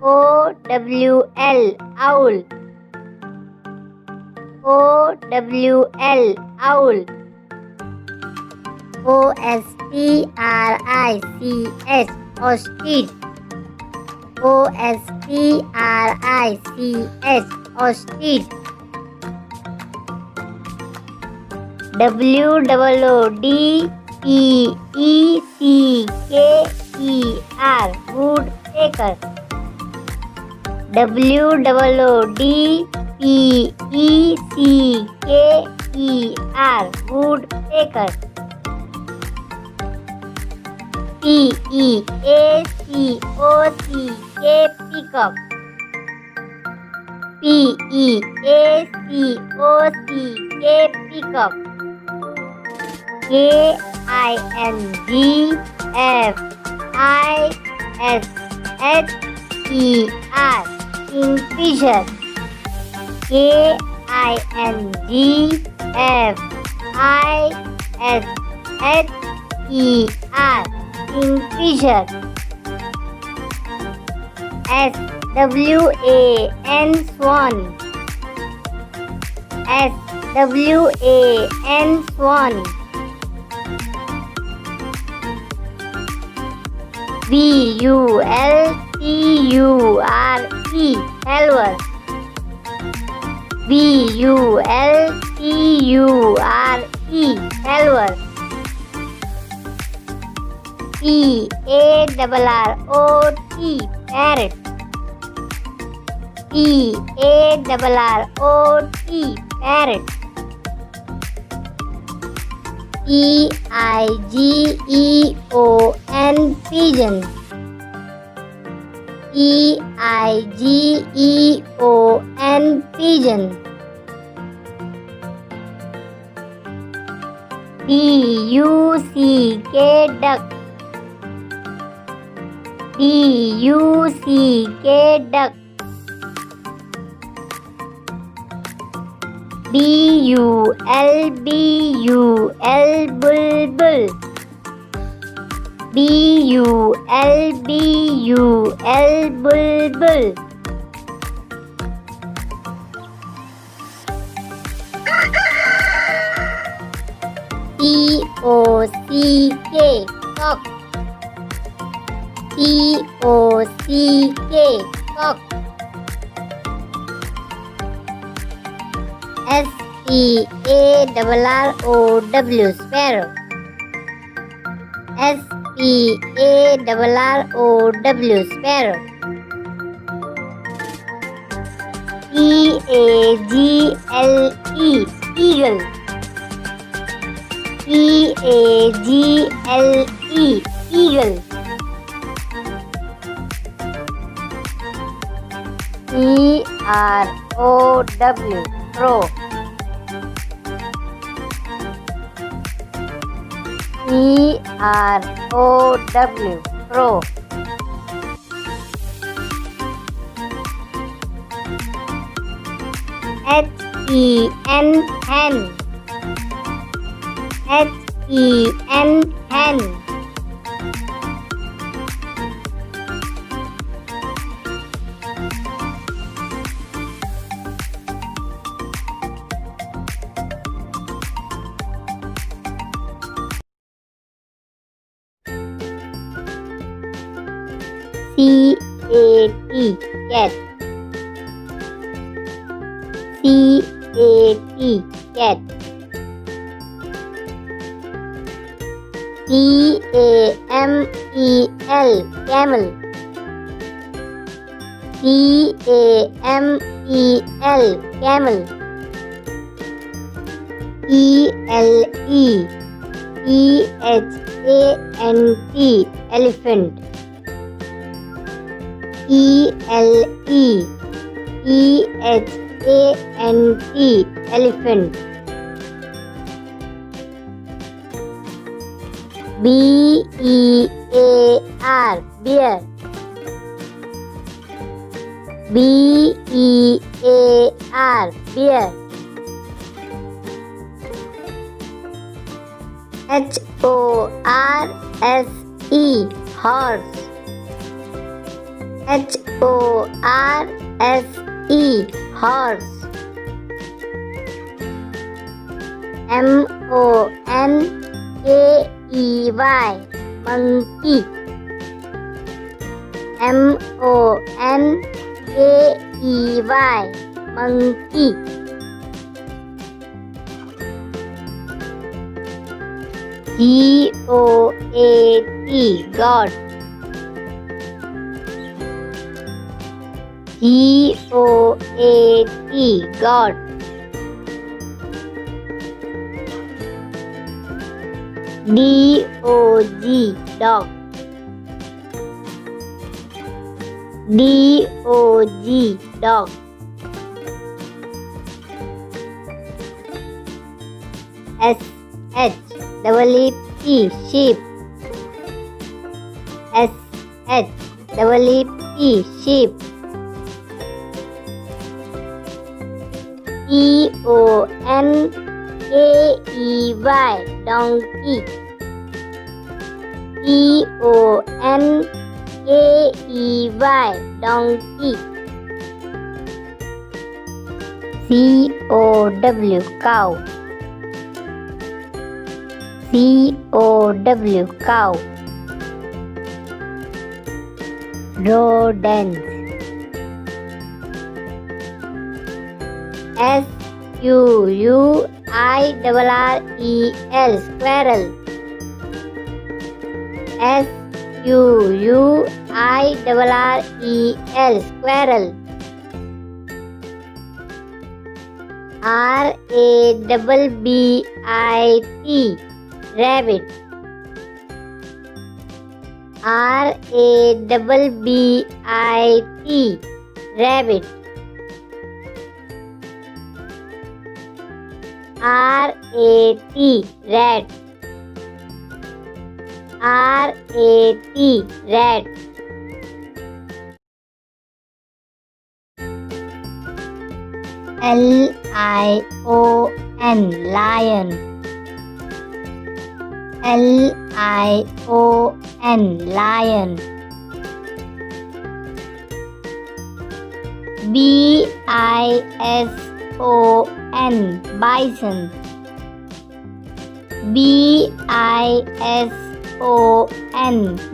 OWL owl. OWL owl. OSTRICH ostrich. OSTRICH ostrich. WOODPECKER woodpecker. WOODPECKER woodpecker. PEACOCK peacock. PEACOCK peacock. KINGFISHER kingfisher. KINGFISHER kingfisher. SWAN swan. SWAN swan. VULTURE velvet. VULTURE velvet. PARROT parrot. PARROT parrot. PIGEON pigeon. PIGEON pigeon. DUCK duck. DUCK duck. BULBUL bulbul. BULBUL bulbul. COCK cock. COCK cock. SPARROW sparrow. SPARROW sparrow. EAGLE eagle. EAGLE eagle. CROW crow. CROW crow. HEN hen. HEN hen. CAT cat. CAT cat. CAMEL camel. CAMEL camel. ELEPHANT elephant. ELEPHANT elephant. BEAR bear. BEAR bear. HORSE horse. HORSE, horse. MONKEY, monkey. MONKEY, monkey. GOAT, goat. GOAT, dog. Dog. SHEEP, sheep. SHEEP, sheep. DONKEY, donkey. DONKEY, donkey. COW, cow. COW, cow. Rodents. SQUIRREL, squirrel. SQUIRREL, squirrel. RABBIT, rabbit. RABBIT, rabbit. RAT, rat. RAT, rat. LION, lion. LION, lion. BISON, bison. BISON,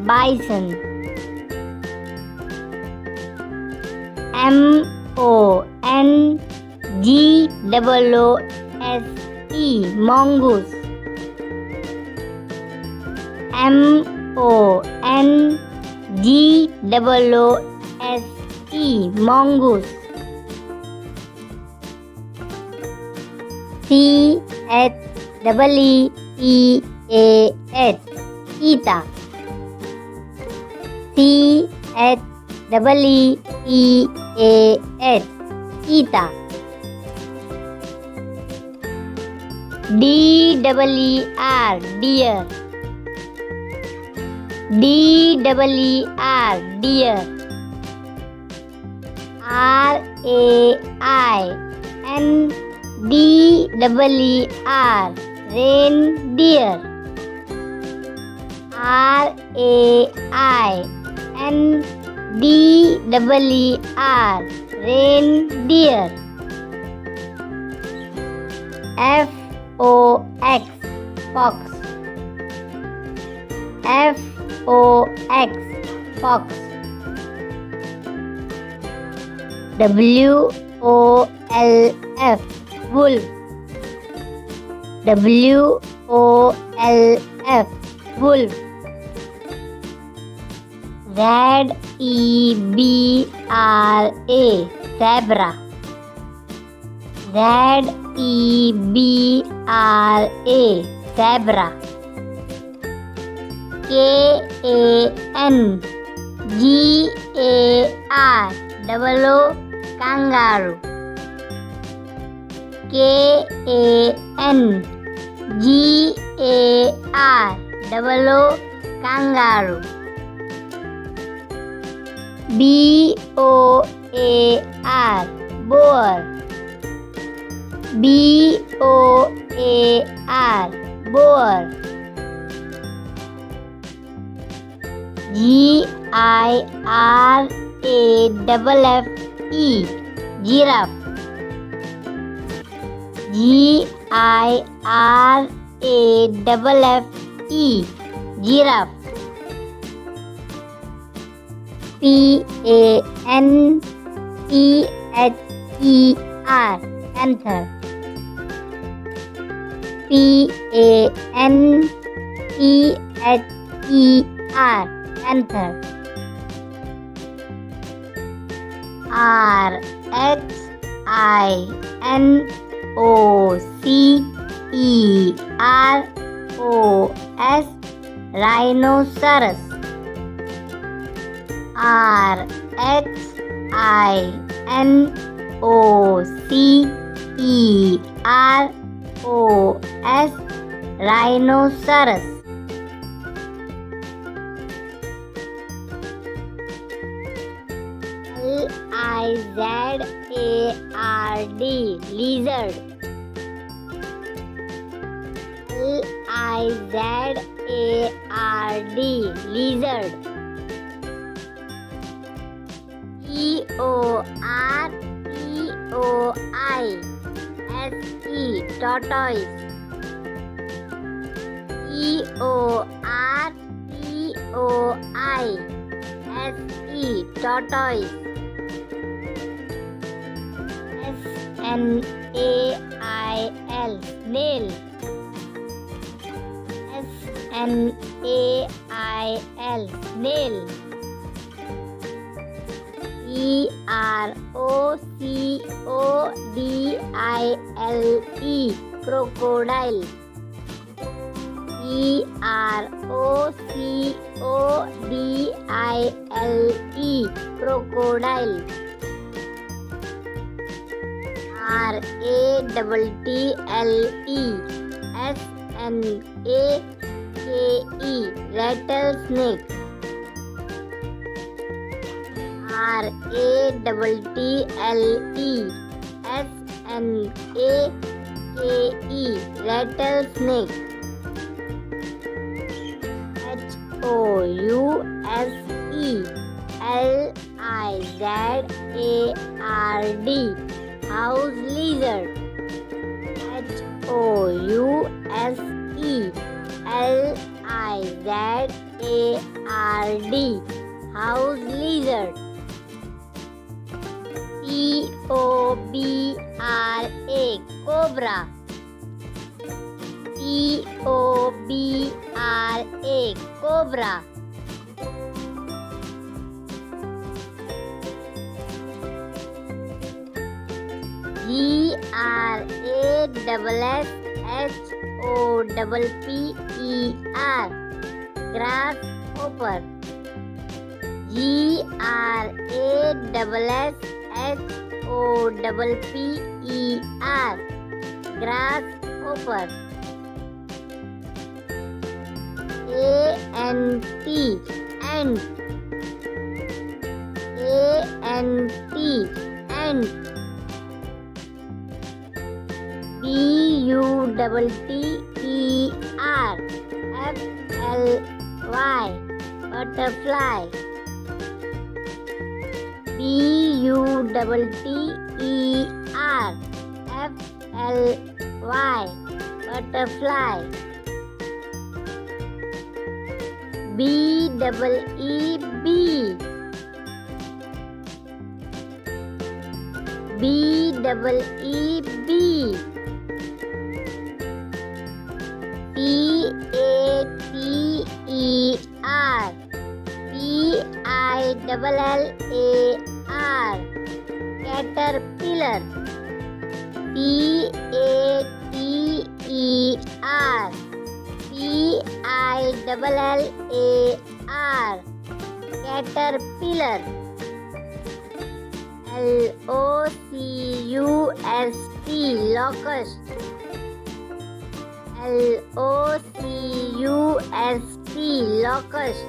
bison. MONGOOSE, mongoose. MONGOOSE, mongoose. CHEETAH, cheetah. CHEETAH, cheetah. DEER, deer. DEER, deer. RAINDEER, reindeer. RAINDEER, reindeer. FOX, fox. FOX, fox. WOLF, wolf. WOLF, wolf. ZEBRA, zebra. ZEBRA, zebra. KANGAROO, kangaroo. KANGAROO, kangaroo. BOAR, boar. BOAR, boar. Giraffe. Giraffe. Giraffe. Giraffe. Panther. Panther. Panther. Rhinoceros. Rhinoceros. Rhinoceros. Lizard. Lizard. Tortoise. Tortoise. Snail. Snail. Snail. Crocodile. Crocodile. Rattlesnake. Rattlesnake. House lizard. House lizard. Cobra. Cobra. Grasshopper. Grasshopper. Grasshopper. Ant. Ant. Butterfly. Butterfly. Butterfly. Bee. Pillar. Caterpillar. Caterpillar. Locust. Locust.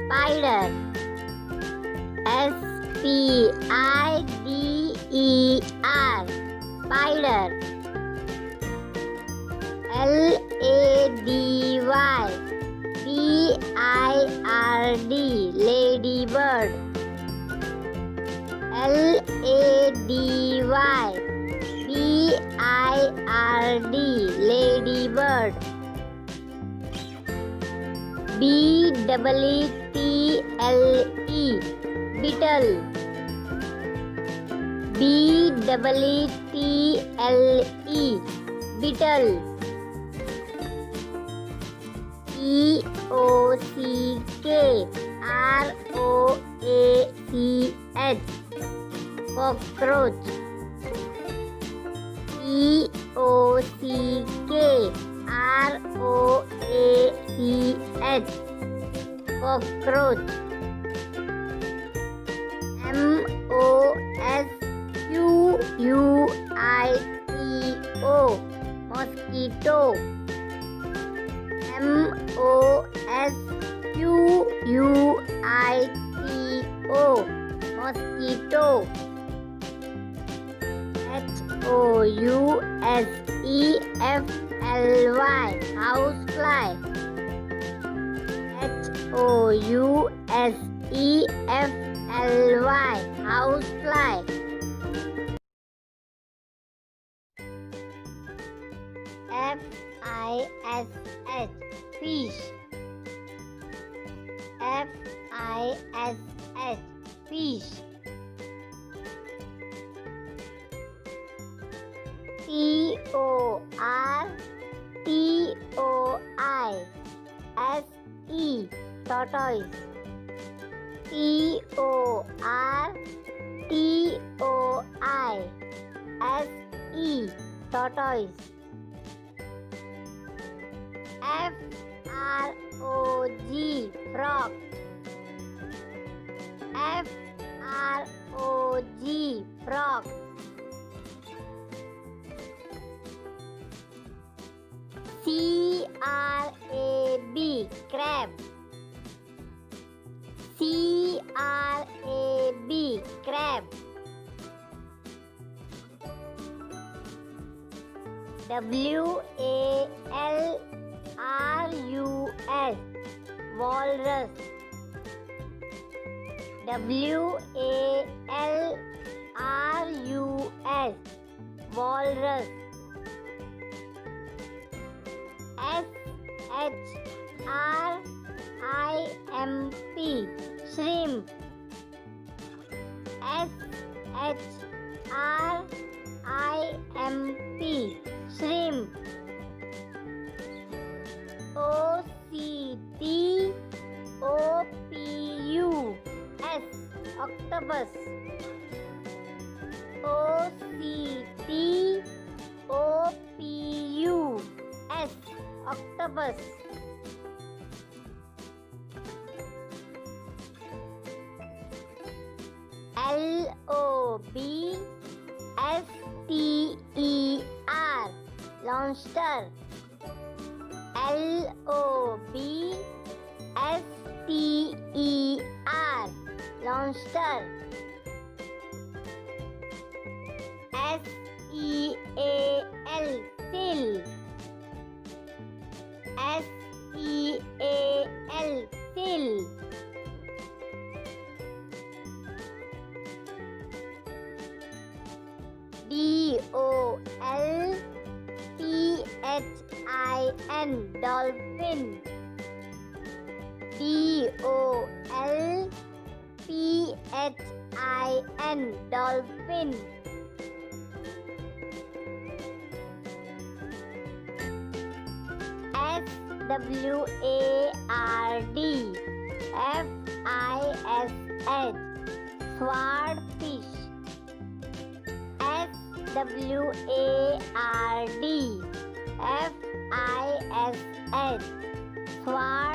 Spider. Spider. ladybird. Lady bird, ladybird. Beetle, beetle. Beetle, beetle. Cockroach, cockroach. Cockroach. Mosquito, mosquito. Housefly, housefly. Fish, fish. Tortoise, tortoise. Frog, frog. Crab, crab. Walrus, walrus. Shrimp, shrimp. Octopus, octopus. Lobster, lobster. Seal, seal. Dolphin, dolphin. Swordfish, swordfish.